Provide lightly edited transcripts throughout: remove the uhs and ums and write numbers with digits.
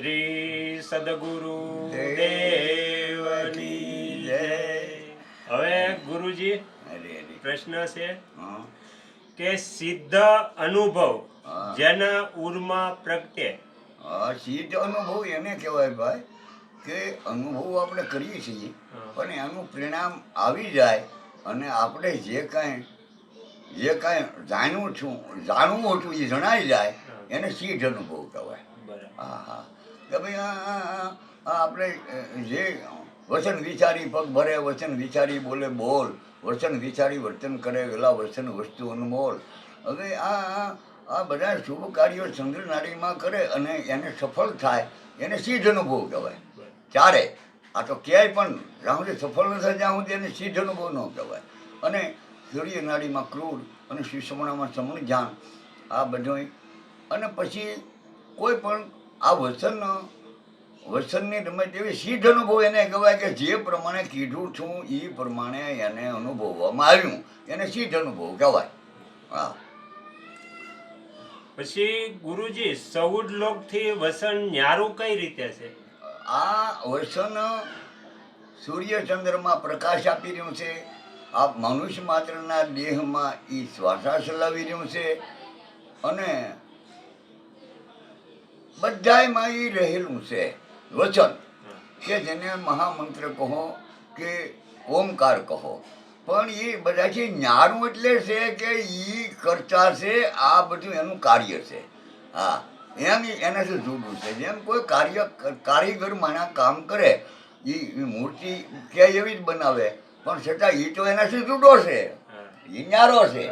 શ્રી સદગુરુ દેવની જય. હવે ગુરુજી પ્રશ્ન છે કે સિદ્ધ અનુભવ જેના ઉરમાં પ્રગટે. સિદ્ધ અનુભવ એને કહેવાય ભાઈ કે અનુભવ આપણે કરીએ છીએ પણ એનું પરિણામ આવી જાય અને આપણે જે કાંઈ જાણવું હતું એ જણાઈ જાય એને સિદ્ધ અનુભવ કહેવાય. હા કે ભાઈ આપણે જે વચન વિચારી પગ ભરે, વચન વિચારી બોલે બોલ, વચન વિચારી વર્તન કરે વેલા વચન વસ્તુ અનમોલ. હવે આ બધા શુભ કાર્યો ચંદ્ર નાડીમાં કરે અને એને સફળ થાય એને સિદ્ધ અનુભવ કહેવાય. ત્યારે આ તો ક્યાંય પણ જ્યાં સુધી સફળ ન થાય ત્યાં સુધી એને સિદ્ધ અનુભવ ન કહેવાય. અને સૂર્ય નાડીમાં ક્રૂર અને શિવસમણામાં સમણ ધ્યાન આ બધું. અને પછી કોઈ પણ આ વચનની રમત એવી સિદ્ધ અનુભવ એને કહેવાય કે જે પ્રમાણે કીધું છું એ પ્રમાણે એને અનુભવવામાં આવ્યું એને સિદ્ધ અનુભવ કહેવાય. હા. પછી ગુરુજી 14 લોકથી વસન ન્યારું કઈ રીતે છે? આ વસન સૂર્ય ચંદ્રમાં પ્રકાશ આપી રહ્યું છે. આ મનુષ્ય માત્રના દેહમાં એ શ્વાસા ચલાવી રહ્યું છે અને બધાયમાં એ રહેલું છે વચન કે જેને મહામંત્ર કહો કે ઓમકાર કહો. પણ એ બધાથી ન્યારું એટલે છે કે એ કરતા છે આ બધું એનું કાર્ય છે. હા એનાથી જુદું છે. જેમ કોઈ કારીગર માણા કામ કરે એ મૂર્તિ ક્યાંય એવી જ બનાવે પણ છતાં એ તો એનાથી જુદો છે, એ ન્યારો છે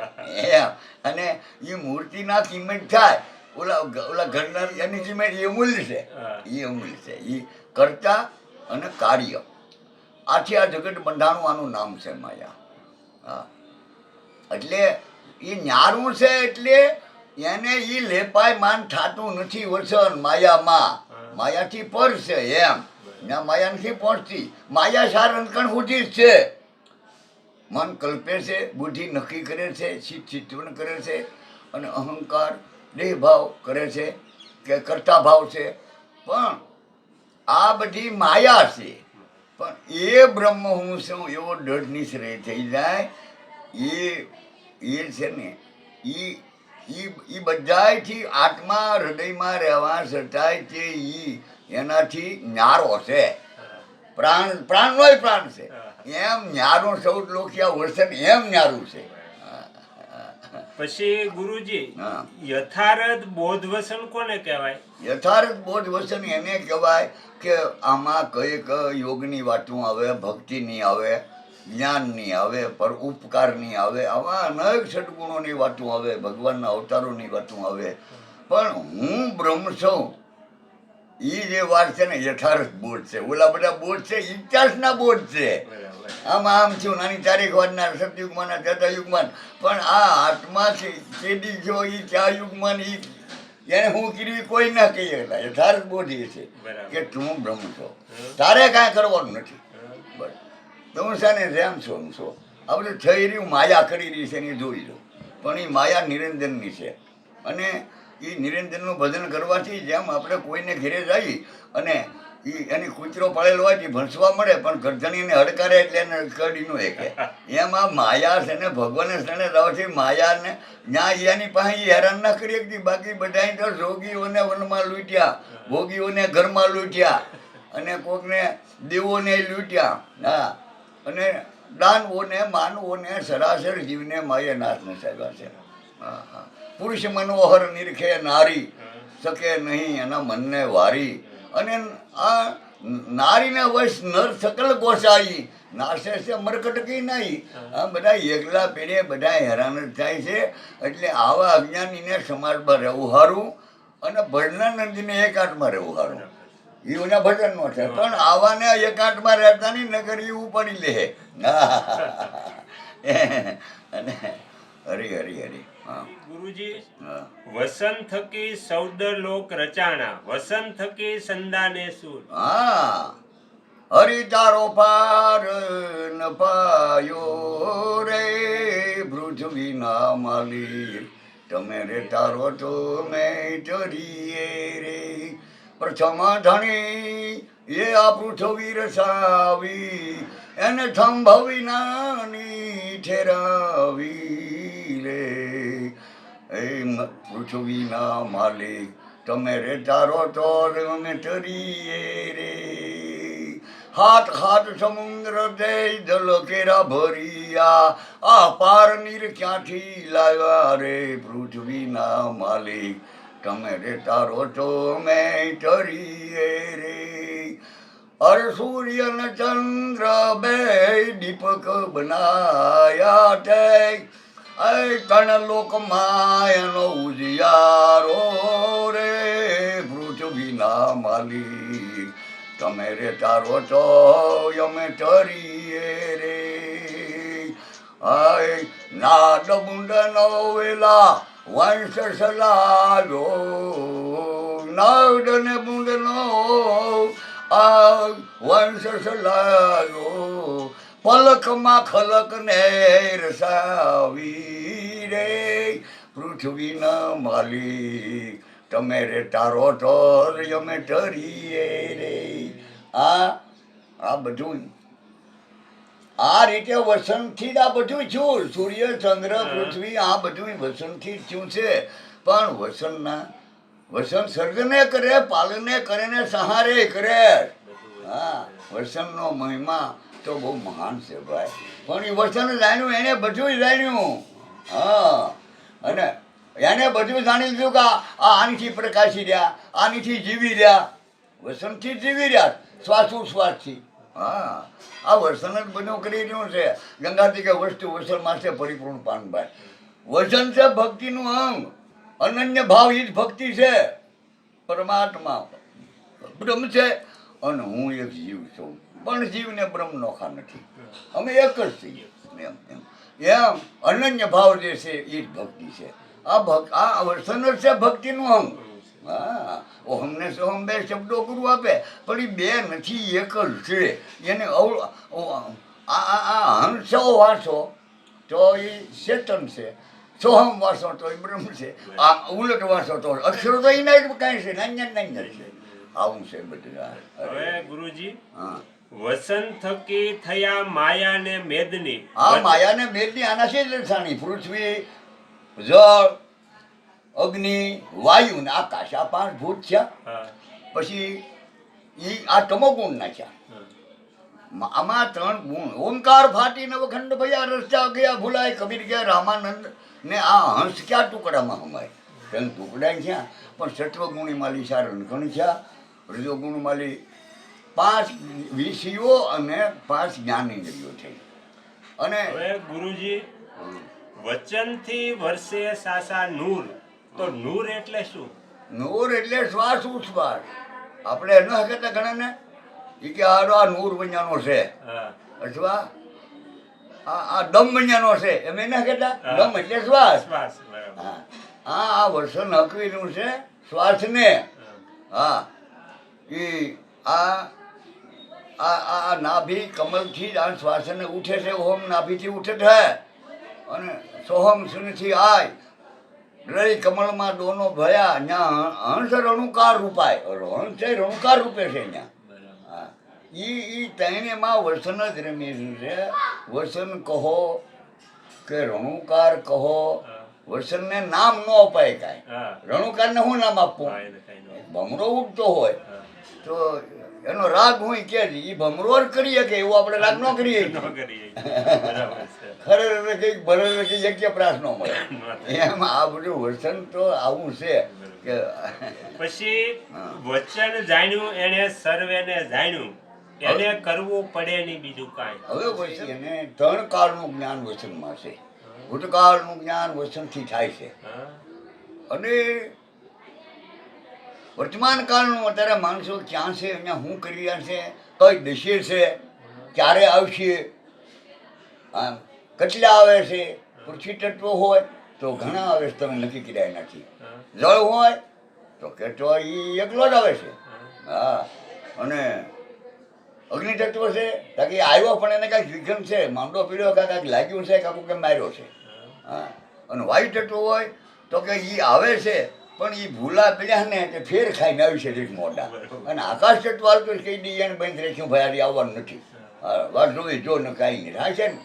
એમ. અને એ મૂર્તિના કિંમત થાય ઓલા ઘરના એની કિંમત એ અમૂલ્ય છે, એ અમૂલ્ય છે. એ કરતા અને કાર્ય આથી આ જગત બંધાણું આનું નામ છે માયા. હા એટલે એ ન્યારું છે એટલે એને એ લેપાય માન થતું નથી વચન માયામાં. માયાથી પર છે એમ. ત્યાં માયા નથી પહોંચતી. માયા સાર અંકણ સુધી જ છે. મન કલ્પે છે, બુદ્ધિ નક્કી કરે છે, ચિંતન કરે છે અને અહંકાર દેહભાવ કરે છે કે કરતા ભાવ છે. પણ આ બધી માયા છે. પણ એ બ્રહ્મ હું છું એવો દઢ નિશ્ચય થઈ જાય એ છે ને એ બધાથી આત્મા હૃદયમાં રહેવા છતાંય તે એનાથી ન્યારો છે. પ્રાણનોય પ્રાણ છે એમ ન્યારો 14 લોකිયા વચન એમ ન્યારું છે. પછી ગુરુજી યથાર્થ બોધ વચન કોને કહેવાય? યથાર્થ બોધ વચન એને કહેવાય કે આમાં કઈક યોગની વાતો આવે, ભક્તિની આવે, જ્ઞાનની આવે, પર ઉપકારની આવે, આવા અનેક સદગુણોની વાતો આવે, ભગવાનના અવતારોની વાતો આવે. પણ હું બ્રહ્મ છું એ જે વાત છે ને યથાર્થ બોધ છે. ઓલા બધા બોધ છે ઇતિહાસના બોધ છે. આમ થયું નાની તારીખ વાંચનાર સતયુગમાં ત્રેતાયુગમાં. પણ આ આત્મા છે કેદી જો એ ક્યાં યુગમાં એને હું કીધું કોઈ ના કહીએ. યથાર્થ બોધ એ છે કે તું બ્રહ્મ છો, તારે કાંઈ કરવાનું નથી. બસ તું છે ને જેમ છો એમ છો. આ બધું થઈ રહ્યું માયા કરી રહી છે એને જોઈ લો. પણ એ માયા નિરંજનની છે. અને એ નિરંજનનું ભજન કરવાથી જેમ આપણે કોઈને ઘેરે જઈએ અને એની કૂતરો પડેલો હોય એ ભણસવા મળે પણ ગરદનીને હડકારે એટલે એને કડી નો કે એમ આ માયા છે ને ભગવાને શરણે જવાથી માયાને ત્યાં એની પાસે હેરાન ના કરી શકતી. બાકી બધા તો જોગીઓને વનમાં લૂંટ્યા, ભોગીઓને ઘરમાં લૂંટ્યા અને કોકને દેવોને લૂંટ્યા. હા અને દાનવોને માનવોને સરાસર જીવને માયે નાશ નચાવ્યા છે. હા હા પુરુષ મનોહર નિરખે નારી શકે નહીં એના મનને વારી. અને આ નારીને વશ નર સકલ ગોસાઈ નાશે છે મરકટકી નહીં. આ બધા એકલા પેઢે બધા હેરાન જ થાય છે. એટલે આવા અજ્ઞાનીને સમાજમાં રહેવું સારું અને ભજનાનંદજીને એકાંતમાં રહેવું સારું. એના ભજન નો છે પણ આવાને એકાંતમાં રહેતા નહીં નગર એવું પડી લે. અને હરી હરી હરી. ગુરુજી વસન થકી 14 લોક રચાણા, વસન થકી સંદાને સુર. હા હરી તારો પાર ન પાયો રે પૃથ્વીના માલી તમે રે તારો તો મેં ચરીએ રે. પ્રથમ ધણી એ આ પૃથ્વી રસાવી એને થંભવી નાની ઠેરાવી રે એ પૃથ્વીના માલિક તમે રેતા રહો તો અમે તરીએ રે હાથ હાથ સમુદ્ર દે જલ કેરા ભરિયા આ પાર નીર ક્યાંથી લાવ્યા રે પૃથ્વીના માલિક તમે રેતા રહો તો અમે તરીએ રે અરે સૂર્ય ને ચંદ્ર બે દીપક બનાયા તે કણ લોક માયનો ઉજિયારો રે પૃથ્વીના માલિક તમે રેતા રહો તો અમે તરીએ રે આય નાદ મુંડ નો વેલા વંશ સલાવ્યો નાદ ને મુંડ નો આ વંશ સલાવ્યો પલકમાં ખલક ને રસાવી રે પૃથ્વીના માલિક તમે રેતા રહો તો અમે તરીએ રે આ બધું આ રીતે વસંતથી જ આ બધું થયું સૂર્ય ચંદ્ર પૃથ્વી આ બધું વસંતથી જ થયું છે પણ વસંત સર્જને કરે પાલને કરે ને સહારે કરે વસંતનો મહિમા તો બહુ મહાન છે ભાઈ પણ એ વસંત જાણ્યું એને બધું જાણ્યું અને એને બધું જાણી લીધું કે આનીથી પ્રકાશી રહ્યા આનીથી જીવી રહ્યા વસંતથી જીવી રહ્યા શ્વાસોશ્વાસથી આ વસન જ બધું કરી રહ્યું છે ગંગાથી કે વસ્તુ વસન માટે પરિપૂર્ણ પાનભાઈ વસન છે ભક્તિનું અંગ અનન્ય ભાવ એ જ ભક્તિ છે પરમાત્મા બ્રહ્મ છે અને હું એક જીવ છું પણ જીવને બ્રહ્મ નોખા નથી અમે એક જ છીએ એમ અનન્ય ભાવ જે છે એ જ ભક્તિ છે આ વસન જ છે ભક્તિનું અંગ અમને સોહમ બે શબ્દો ગુરુ આપે પણ એ બે નથી એક જ છે એને હંસો વાંચો તો એ ચેતન છે સોહમ વાંચો તો એ બ્રહ્મ છે આ ઉલટ વાંચો તો અક્ષરો તો એના જ કાંઈ છે નાન્ય છે આવું છે બધું હવે ગુરુજી વસંત થકી થયા માયા ને મેદની માયા ને મેદની આનાથી જ લક્ષાણી પૃથ્વી જળ અગ્નિ વાયુ ને આકાશ આ 5 ભૂત છે પછી ઈ આ તમોગુણ ના છે આમાં 3 ગુણ ઓમકાર ફાટી નવખંડ ભયા રસ્તા ગયા ભૂલાય કબીર ગયા રામાનંદ ને આ હંસ ક્યાં ટુકડામાં હમાય તેમ ટુકડા ક્યાં પણ સત્વગુણી માલી સારણ ઘણ છે રજોગુણ માલી 5 વિષયો અને 5 જ્ઞાનેન્દ્રિયો થઈ અને હવે ગુરુજી વચનથી વર્ષે સાસા નૂર તો નૂર એટલે શું નૂર એટલે શ્વાસ ઉશ્વાસ આપણે એનો હકીકત ઘણાને એ કે આ નૂર બન્યાનો છે અથવા આ દમ બન્યાનો છે એમ એને હકીકત દમ એટલે શ્વાસ આ વર્ષન હકવીનું છે શ્વાસને એ આ નાભી કમલથી આ શ્વાસને ઉઠે છે ઓમ નાભીથી ઉઠે છે અને સોહમ સુનથી આય રઈ કમળમાં દોનો ભયા ત્યાં હંસ રણુકાર રૂપાય હંસ છે રણુકાર રૂપે છે ત્યાં ઈ તૈનેમાં વસન જ રમેલું છે વસન કહો કે રણુકાર કહો વસનને નામ ન અપાય કાંઈ રણુકારને હું નામ આપવું ભમરો ઉઠતો હોય તો એનો રાગ હું કે એ ભમરો જ કરીએ કે એવું આપણે રાગ ન કરીએ ખરેખર કઈક ભરે કઈ જગ્યા પ્રાસ ન મળે એમ આ બધું વચન તો આવું છે કે પછી વચન જાણ્યું એને સર્વેને જાણ્યું એને કરવું પડે નહીં બીજું કાંઈ હવે પછી એને 3 કાળનું જ્ઞાન વચનમાં છે ભૂતકાળનું જ્ઞાન વચનથી થાય છે અને વર્તમાન કાળનું અત્યારે માણસો ક્યાં છે અહીંયા શું કરી રહ્યા છે કઈ દિશે છે ક્યારે આવશે કેટલા આવે છે પૃથ્વી તત્વ હોય તો ઘણા આવે છે તમે નક્કી કર્યા નથી જળ હોય તો કે તો એ એકલો જ આવે છે અને અગ્નિ તત્વ છે કાંઈ આવ્યો પણ એને કાંઈક વિઘન છે માંડો પીડ્યો કાંઈક લાગ્યું છે કાંઈક કે માર્યો છે અને વાયુ તત્વ હોય તો કે એ આવે છે પણ એ ભૂલા પડ્યા ને તે ફેર ખાઈને આવી છે રીત મોટા અને આકાશ ચટવાલ તો કહી દઈએ એને બંધ રાખ્યું ભાઈ આજે આવવાનું નથી વાત જોઈ જો ને કાંઈ નહીં થાય છે ને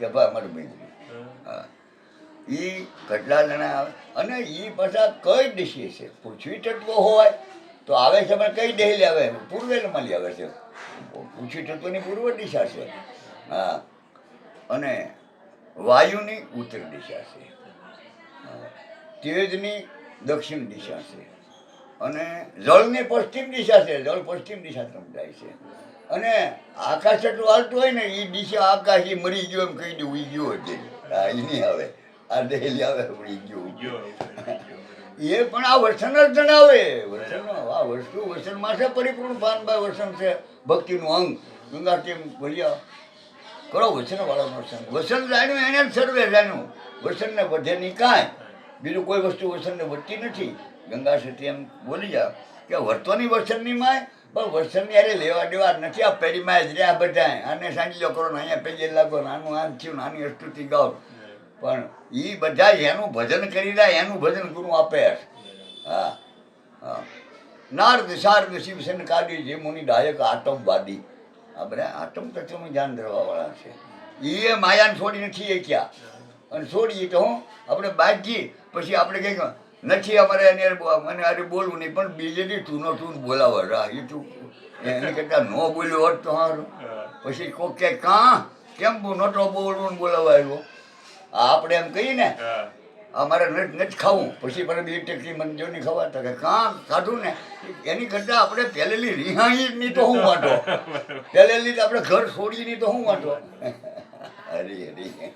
કે ભાઈ અમારું બંધ હા એ કેટલા જણા આવે અને એ પાછા કઈ દિશે છે પૃથ્વી તત્વ હોય તો આવે છે પણ કઈ દહેલી આવે પૂર્વેલમાં આવે છે પૃથ્વી તત્વની પૂર્વ દિશા છે હા અને વાયુની ઉત્તર દિશા છે તેજની દક્ષિણ દિશા છે અને જળની પશ્ચિમ દિશા છે જળ પશ્ચિમ દિશા તરફ જાય છે અને આકાશ એટલું હાલતું હોય ને એ દિશા આકાશ એ મરી ગયો એમ કહી દઉં ઉઈ ગયો છે હા એ નહીં આવે આ દહેલી આવે ઉઈ ગયો એ પણ આ વચન જ જણાવે વચન આ વસ્તુ વચનમાં છે પરિપૂર્ણ પાનભાઈ વચન છે ભક્તિનું અંગ ગંગા કેમ બોલ્યા કરો વચનવાળાનું વચન વચન જાણ્યું એને જ સર્વે જાણ્યું વચનને વધે નહીં કાંઈ બીજું કોઈ વસ્તુ વચનને વધતી નથી ગંગા સતી એમ બોલી જા કે વર્તવાની વચનની માય પણ વચનની અરે લેવા દેવા નથી આ પેઢીમાં જ રહ્યા બધા આને સાંજલો કરો ને અહીંયા પેજે લાગો ને આનું આમ થયું ને આની અસ્તુતિ ગાઓ પણ એ બધા એનું ભજન કરી રહ્યા એનું ભજન ગુરુ આપે હા હા નારદ શારદ શિવસેન કાઢી જે મુનિ દાયક આતંકવાદી આ બધા આતંક તત્વનું ધ્યાન ધરવાવાળા છે એ માયાને છોડી નથી એ ક્યાં અને છોડીએ તો હું આપણે બાજી પછી આપણે કંઈક નથી અમારે એને મને અરે બોલવું નહીં પણ બીજેથી તું બોલાવે રા એ તું એની કરતાં ન બોલ્યો હોત તો સારું પછી કોક કે કાં કેમ નહોતો બોલવું ને બોલાવવા આવ્યો આપણે એમ કહીએ ને અમારે નથી ખાવું પછી પણ બે ટેક્સી મને જો નહીં ખવાતા કે કાં ખાધું ને એની કરતાં આપણે પહેલેલી રિહાઈની તો હું વાંટો પહેલેલી આપણે ઘર છોડીની તો હું વાંટો હરી હરી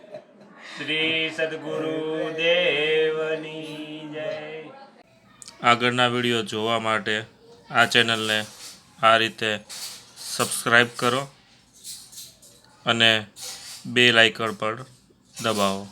શ્રી સદગુરુ દેવની જય. આગળના વિડીયો જોવા માટે આ ચેનલને આ રીતે સબસ્ક્રાઈબ કરો અને બેલ આઇકન પર દબાવો.